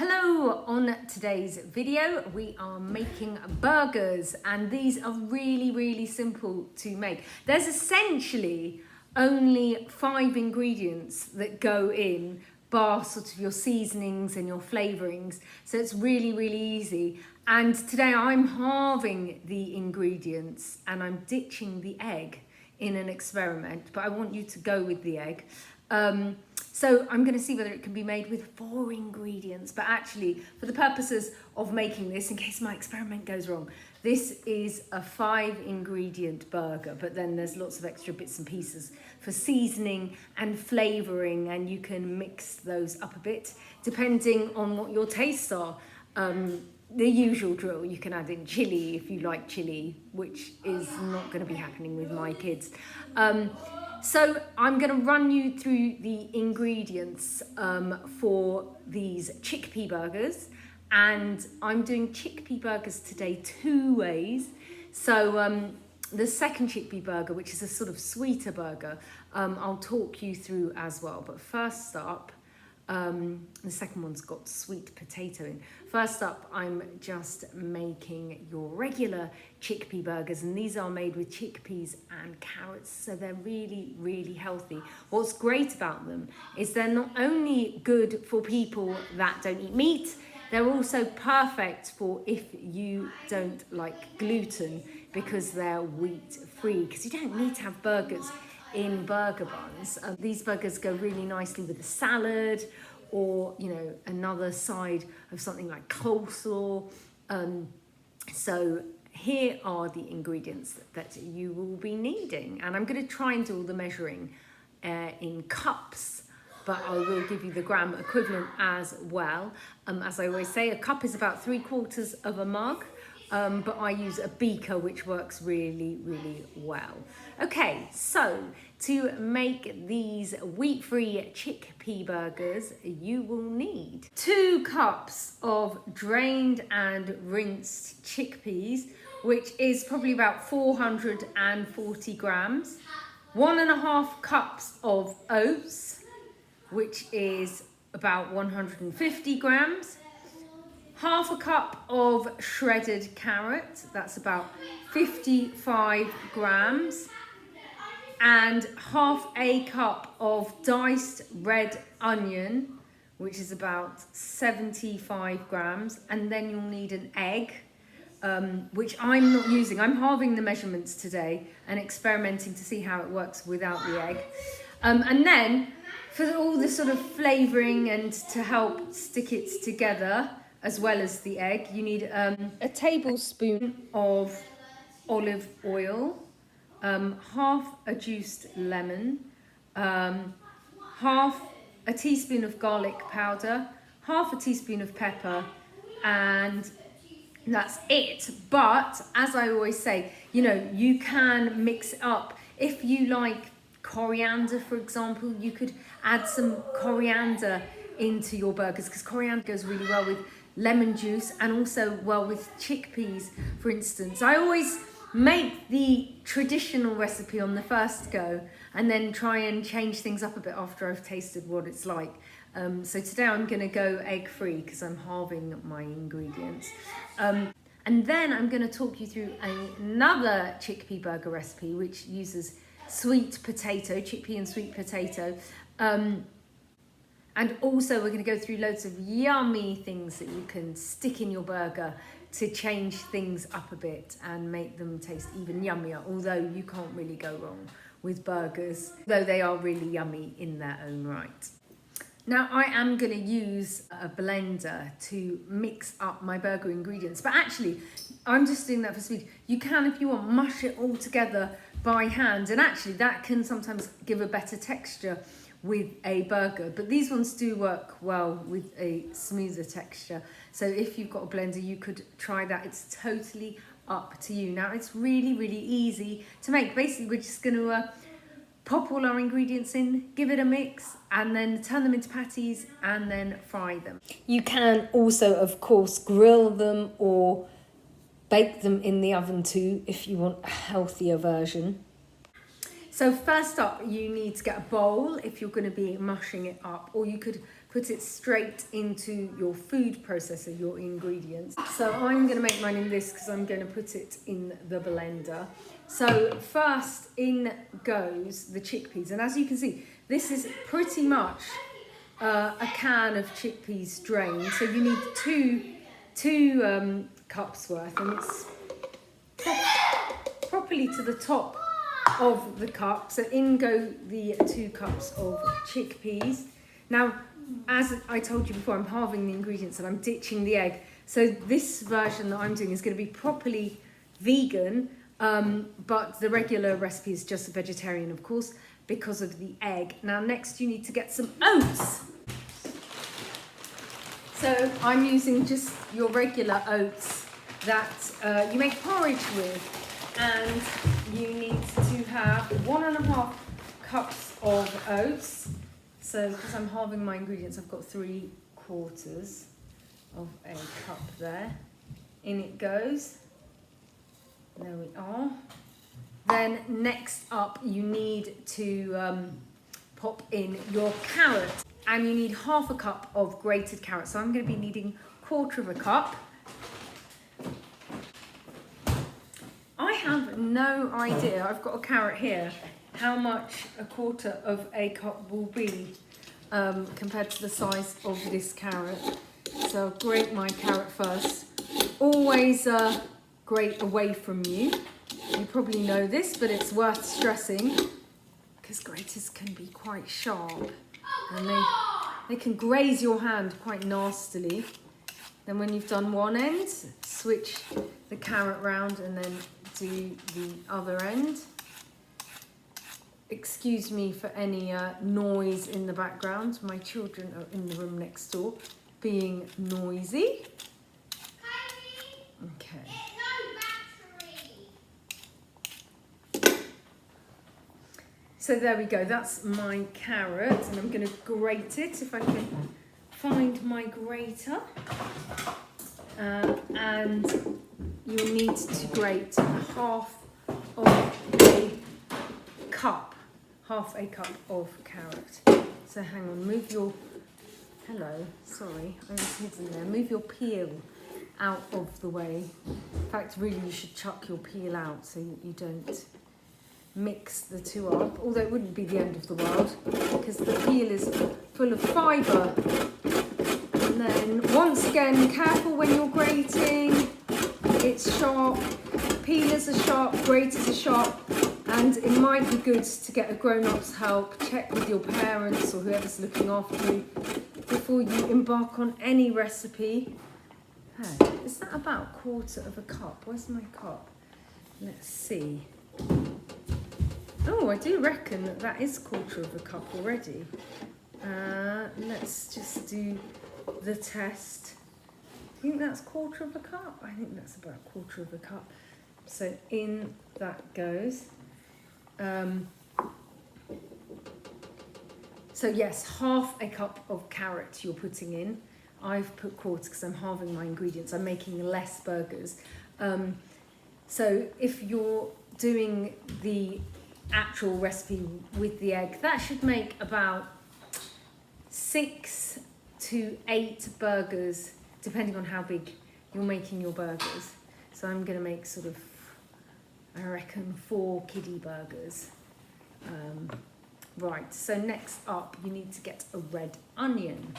Hello, on today's video we are making burgers, and these are really simple to make. There's essentially only 5 ingredients that go in, bar sort of your seasonings and your flavourings, so it's really easy. And today I'm halving the ingredients and I'm ditching the egg in an experiment, but I want you to go with the egg. So I'm going to see whether it can be made with 4 ingredients, but actually for the purposes of making this, in case my experiment goes wrong, this is a 5 ingredient burger, but then there's lots of extra bits and pieces for seasoning and flavouring, and you can mix those up a bit depending on what your tastes are. The usual drill, you can add in chilli if you like chilli, which is not going to be happening with my kids. So I'm going to run you through the ingredients for these chickpea burgers, and I'm doing chickpea burgers today 2 ways. So the second chickpea burger, which is a sort of sweeter burger, I'll talk you through as well. But first up, the second one's got sweet potato in. First up, I'm just making your regular chickpea burgers, and these are made with chickpeas and carrots, so they're really healthy. What's great about them is they're not only good for people that don't eat meat, they're also perfect for if you don't like gluten, because they're wheat free, because you don't need to have burgers in burger buns. These burgers go really nicely with a salad, or another side of something like coleslaw. So here are the ingredients that you will be needing, and I'm going to try and do all the measuring in cups, but I will give you the gram equivalent as well. As I always say, a cup is about 3/4 of a mug. But I use a beaker, which works really well. Okay, so to make these wheat-free chickpea burgers, you will need 2 cups of drained and rinsed chickpeas, which is probably about 440 grams, 1.5 cups of oats, which is about 150 grams, 1/2 cup of shredded carrot, that's about 55 grams, and 1/2 cup of diced red onion, which is about 75 grams, and then you'll need an egg, which I'm not using. I'm halving the measurements today and experimenting to see how it works without the egg. And then for all the sort of flavouring and to help stick it together, as well as the egg, you need a tablespoon of olive oil, 1/2 a juiced lemon, 1/2 a teaspoon of garlic powder, 1/2 a teaspoon of pepper, and that's it. But as I always say, you can mix it up. If you like coriander, for example, you could add some coriander into your burgers, because coriander goes really well with lemon juice and also well with chickpeas, for instance. I always make the traditional recipe on the first go and then try and change things up a bit after I've tasted what it's like. So today I'm going to go egg free because I'm halving my ingredients. And then I'm going to talk you through another chickpea burger recipe, which uses sweet potato, chickpea and sweet potato. And also we're going to go through loads of yummy things that you can stick in your burger to change things up a bit and make them taste even yummier, although you can't really go wrong with burgers, though they are really yummy in their own right. Now I am going to use a blender to mix up my burger ingredients, but actually I'm just doing that for speed. You can, if you want, mush it all together by hand, and actually that can sometimes give a better texture with a burger, but these ones do work well with a smoother texture. So if you've got a blender, you could try that. It's totally up to you. Now it's really easy to make. Basically we're just going to pop all our ingredients in, give it a mix, and then turn them into patties and then fry them. You can also, of course, grill them or bake them in the oven too if you want a healthier version. So first up, you need to get a bowl if you're going to be mushing it up, or you could put it straight into your food processor, your ingredients. So I'm going to make mine in this because I'm going to put it in the blender. So first in goes the chickpeas, and as you can see, this is pretty much a can of chickpeas drained. So you need two cups worth, and it's properly to the top of the cup. So in go the 2 cups of chickpeas. Now, as I told you before, I'm halving the ingredients and I'm ditching the egg. So this version that I'm doing is going to be properly vegan, but the regular recipe is just vegetarian, of course, because of the egg. Now, next you need to get some oats. So I'm using just your regular oats that you make porridge with, and you need to have 1.5 cups of oats. So because I'm halving my ingredients, I've got 3/4 of a cup there. In it goes. There we are. Then next up, you need to pop in your carrot, and you need 1/2 cup of grated carrot. So I'm going to be needing 1/4 cup. I have no idea, I've got a carrot here, how much 1/4 cup will be compared to the size of this carrot. So I'll grate my carrot first. Always grate away from you. You probably know this, but it's worth stressing because graters can be quite sharp and they can graze your hand quite nastily. Then when you've done one end, switch the carrot round and then do the other end. Excuse me for any noise in the background. My children are in the room next door being noisy. Okay. So there we go, that's my carrot, and I'm going to grate it if I can find my grater. And you'll need to grate 1/2 cup of carrot. So hang on, move your, hello, sorry, I was hidden there. Move your peel out of the way. In fact, really you should chuck your peel out so you don't mix the two up, although it wouldn't be the end of the world because the peel is full of fibre. And then once again, careful when you're grating. It's sharp, peelers are sharp, graters are sharp, and it might be good to get a grown-up's help. Check with your parents or whoever's looking after you before you embark on any recipe. Hey, is that about 1/4 cup? Where's my cup? Let's see. Oh, I do reckon that is 1/4 cup already. Let's just do the test. I think that's 1/4 cup. I think that's about 1/4 cup. So in that goes. So yes, 1/2 cup of carrot you're putting in. I've put 1/4 because I'm halving my ingredients. I'm making less burgers. So if you're doing the actual recipe with the egg, that should make about 6 to 8 burgers, depending on how big you're making your burgers. So I'm going to make sort of, I reckon, 4 kiddie burgers. Right, so next up you need to get a red onion.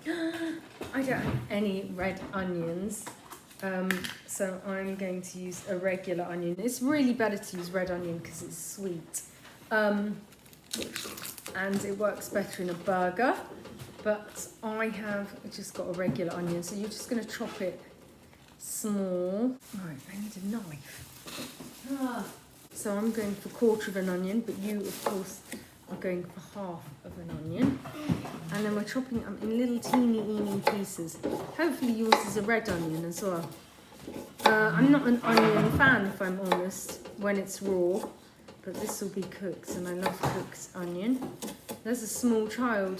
I don't have any red onions, so I'm going to use a regular onion. It's really better to use red onion because it's sweet, and it works better in a burger, but I have just got a regular onion, so you're just going to chop it small. Right, I need a knife. So I'm going for 1/4 of an onion, but you, of course, are going for 1/2 of an onion. And then we're chopping them in little teeny pieces. Hopefully yours is a red onion as well. I'm not an onion fan, if I'm honest, when it's raw, but this will be cooked, and I love cooked onion. There's a small child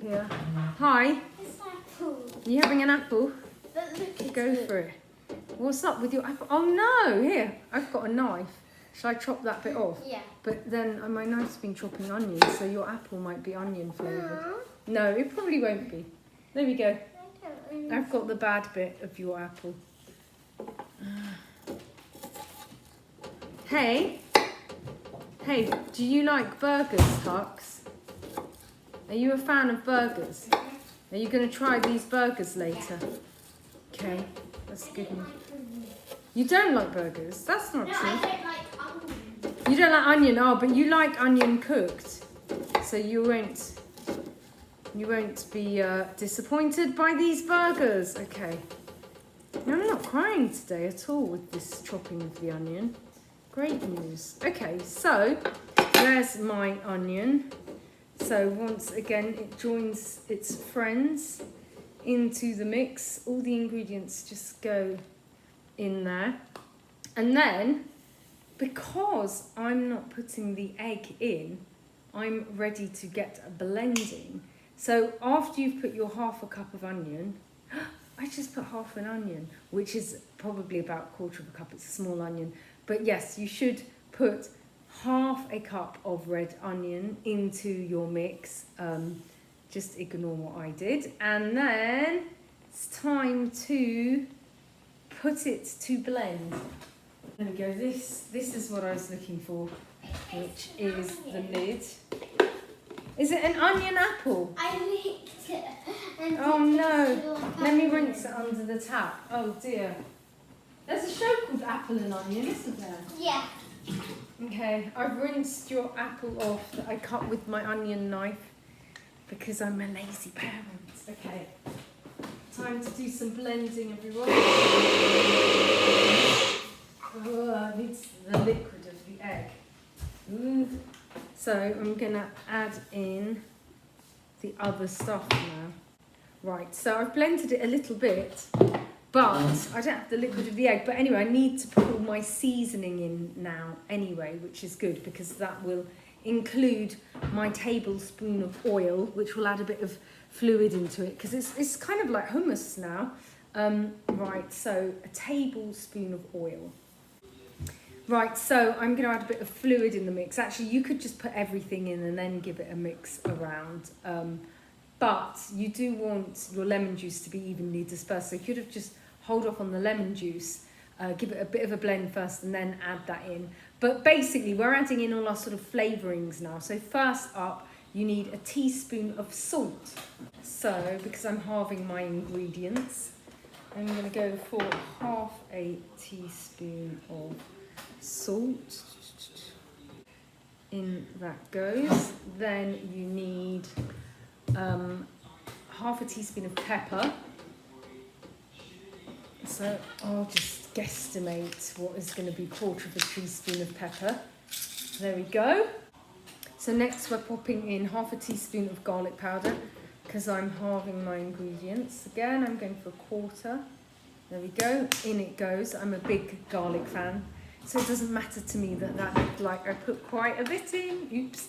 here. Hi. It's apple. Are you having an apple? But look at Go for it. What's up with your apple? Oh no, here, I've got a knife. Shall I chop that bit off? Yeah. But then my knife's been chopping onions, so your apple might be onion flavoured. No, it probably won't be. There we go. I've got the bad bit of your apple. Hey, do you like burgers, Hux? Are you a fan of burgers? Are you going to try these burgers later? Okay, that's good. You don't like burgers? That's not true. I don't like onion. You don't like onion, oh, but you like onion cooked, so you won't be disappointed by these burgers. Okay. No, I'm not crying today at all with this chopping of the onion. Great news. Okay, so there's my onion. So once again, it joins its friends into the mix. All the ingredients just go in there. And then, because I'm not putting the egg in, I'm ready to get blending. So after you've put your half a cup of onion, I just put half an onion, which is probably about a quarter of a cup. It's a small onion. But yes, you should put half a cup of red onion into your mix. Just ignore what I did. And then it's time to put it to blend. There we go. This is what I was looking for, which is the lid. Is it an onion apple? I licked it. And Oh no. like Let me onion. rinse it under the tap. Oh dear. There's a show called Apple and Onion, isn't there? Yeah. Okay, I've rinsed your apple off that I cut with my onion knife because I'm a lazy parent. Okay, time to do some blending, everyone. Oh, it needs the liquid of the egg. Ooh. So I'm gonna add in the other stuff now. Right, so I've blended it a little bit, but I don't have the liquid of the egg. But anyway, I need to put all my seasoning in now anyway, which is good because that will include my tablespoon of oil, which will add a bit of fluid into it because it's kind of like hummus now. Right, so a tablespoon of oil. Right, so I'm going to add a bit of fluid in the mix. Actually, you could just put everything in and then give it a mix around. But you do want your lemon juice to be evenly dispersed. So you could have just hold off on the lemon juice, give it a bit of a blend first and then add that in. But basically, we're adding in all our sort of flavourings now. So first up, you need a teaspoon of salt. So, because I'm halving my ingredients, I'm going to go for half a teaspoon of salt. In that goes. Then you need half a teaspoon of pepper. So I'll just guesstimate what is going to be a quarter of a teaspoon of pepper. There we go. So next we're popping in half a teaspoon of garlic powder because I'm halving my ingredients. Again, I'm going for a quarter. There we go. In it goes. I'm a big garlic fan. So it doesn't matter to me that like I put quite a bit in. Oops.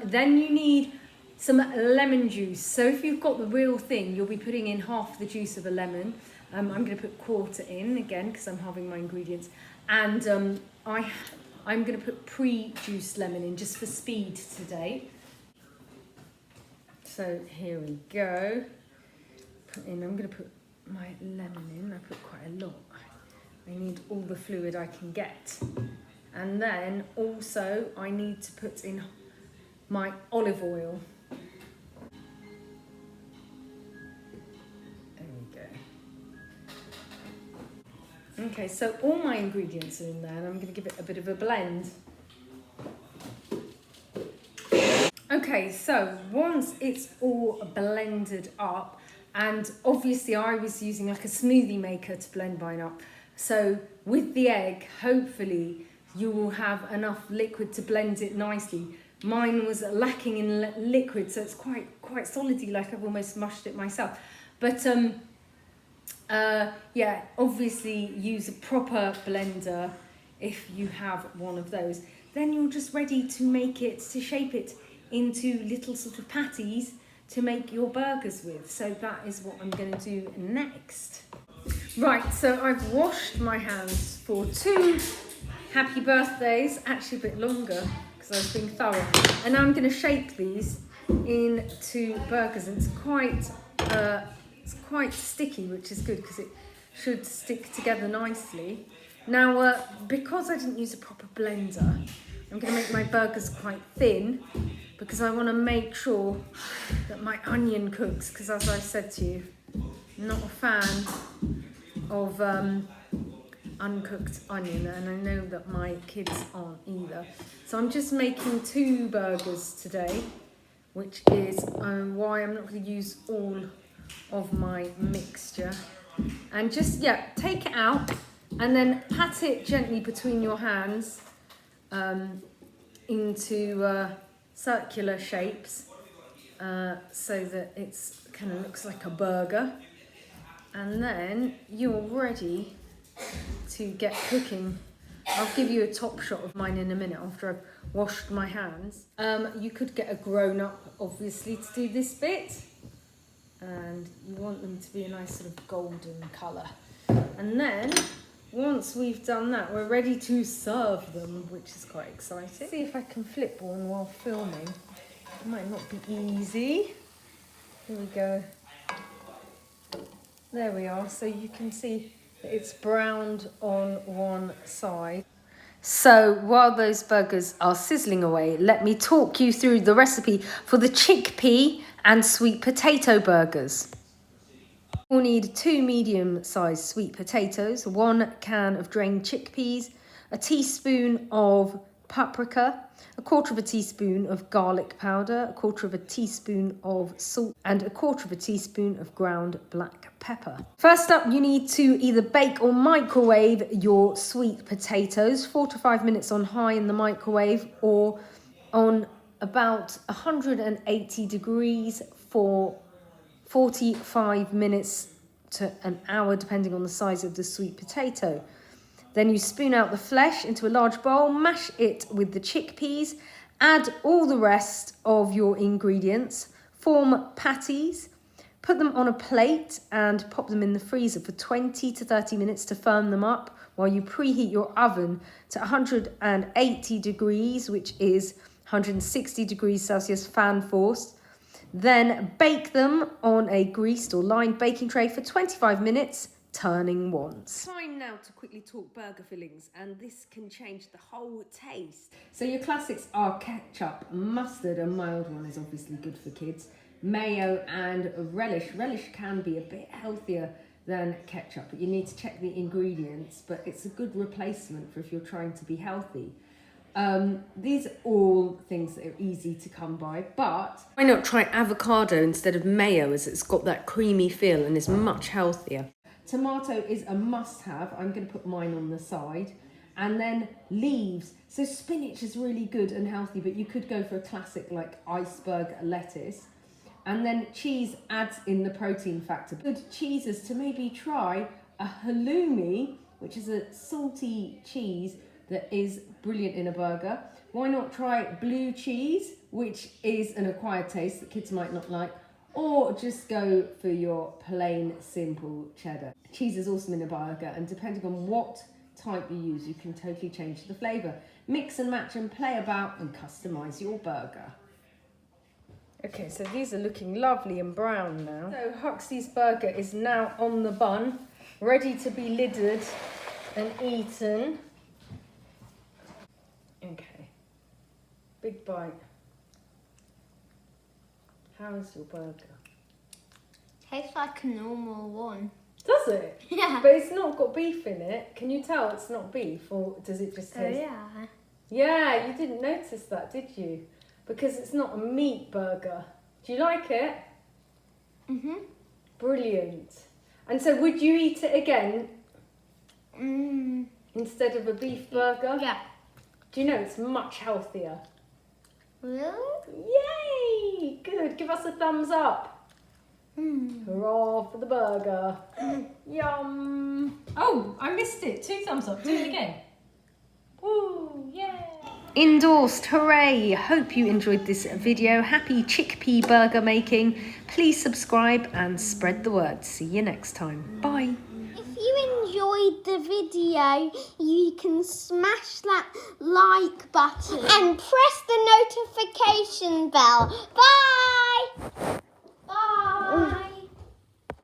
Then you need some lemon juice. So if you've got the real thing, you'll be putting in half the juice of a lemon. I'm going to put quarter in again because I'm halving my ingredients. And I'm going to put pre-juiced lemon in just for speed today. So here we go. I'm going to put my lemon in. I put quite a lot. I need all the fluid I can get. And then also I need to put in my olive oil. There we go. Okay, so all my ingredients are in there and I'm going to give it a bit of a blend. Okay, so once it's all blended up, and obviously I was using like a smoothie maker to blend mine up. So with the egg, hopefully you will have enough liquid to blend it nicely. Mine was lacking in liquid, so it's quite solidy, like I've almost mushed it myself. But yeah, obviously use a proper blender if you have one of those. Then you're just ready to make it, to shape it into little sort of patties to make your burgers with. So that is what I'm going to do next. Right, so I've washed my hands for 2 happy birthdays. Actually a bit longer because I was being thorough. And now I'm going to shape these into burgers, and it's quite sticky, which is good because it should stick together nicely. Now, because I didn't use a proper blender, I'm going to make my burgers quite thin because I want to make sure that my onion cooks, because as I said to you, I'm not a fan of uncooked onion, and I know that my kids aren't either. So I'm just making 2 burgers today, which is why I'm not going to use all of my mixture. And just, take it out and then pat it gently between your hands into circular shapes so that it's kind of looks like a burger. And then you're ready to get cooking. I'll give you a top shot of mine in a minute after I've washed my hands. You could get a grown-up, obviously, to do this bit. And you want them to be a nice sort of golden colour. And then, once we've done that, we're ready to serve them, which is quite exciting. See if I can flip one while filming. It might not be easy. Here we go. There we are. So you can see that it's browned on one side. So while those burgers are sizzling away, let me talk you through the recipe for the chickpea and sweet potato burgers. We'll need 2 medium-sized sweet potatoes, 1 can of drained chickpeas, a teaspoon of paprika, 1/4 teaspoon of garlic powder, 1/4 teaspoon of salt, and 1/4 teaspoon of ground black pepper. First up, you need to either bake or microwave your sweet potatoes, 4 to 5 minutes on high in the microwave, or on about 180 degrees for 45 minutes to an hour, depending on the size of the sweet potato. Then you spoon out the flesh into a large bowl, mash it with the chickpeas, add all the rest of your ingredients, form patties, put them on a plate and pop them in the freezer for 20 to 30 minutes to firm them up while you preheat your oven to 180 degrees, which is 160 degrees Celsius fan forced. Then bake them on a greased or lined baking tray for 25 minutes, turning once. Time now to quickly talk burger fillings, and this can change the whole taste. So your classics are ketchup, mustard, a mild one is obviously good for kids, mayo and relish. Relish can be a bit healthier than ketchup, but you need to check the ingredients, but it's a good replacement for if you're trying to be healthy. These are all things that are easy to come by, but why not try avocado instead of mayo, as it's got that creamy feel and is much healthier. Tomato is a must-have. I'm going to put mine on the side. And then leaves. So spinach is really good and healthy, but you could go for a classic like iceberg lettuce. And then cheese adds in the protein factor. Good cheeses to maybe try a halloumi, which is a salty cheese that is brilliant in a burger. Why not try blue cheese, which is an acquired taste that kids might not like, or just go for your plain, simple cheddar. Cheese is awesome in a burger, and depending on what type you use, you can totally change the flavour. Mix and match and play about and customise your burger. Okay, so these are looking lovely and brown now. So Huxley's burger is now on the bun, ready to be lidded and eaten. Okay, big bite. How is your burger? Tastes like a normal one. Does it? Yeah. But it's not got beef in it. Can you tell it's not beef, or does it just taste? Yeah. Yeah, you didn't notice that, did you? Because it's not a meat burger. Do you like it? Mhm. Brilliant. And so would you eat it again instead of a beef burger? Yeah. Do you know it's much healthier? Really? Yay! Good. Give us a thumbs up. Hurrah for the burger. Yum. Oh, I missed it. 2 thumbs up. Do it again. Woo, yeah. Endorsed, hooray. Hope you enjoyed this video. Happy chickpea burger making. Please subscribe and spread the word. See you next time. Bye. If you enjoyed enjoyed the video, you can smash that like button. And press the notification bell. Bye!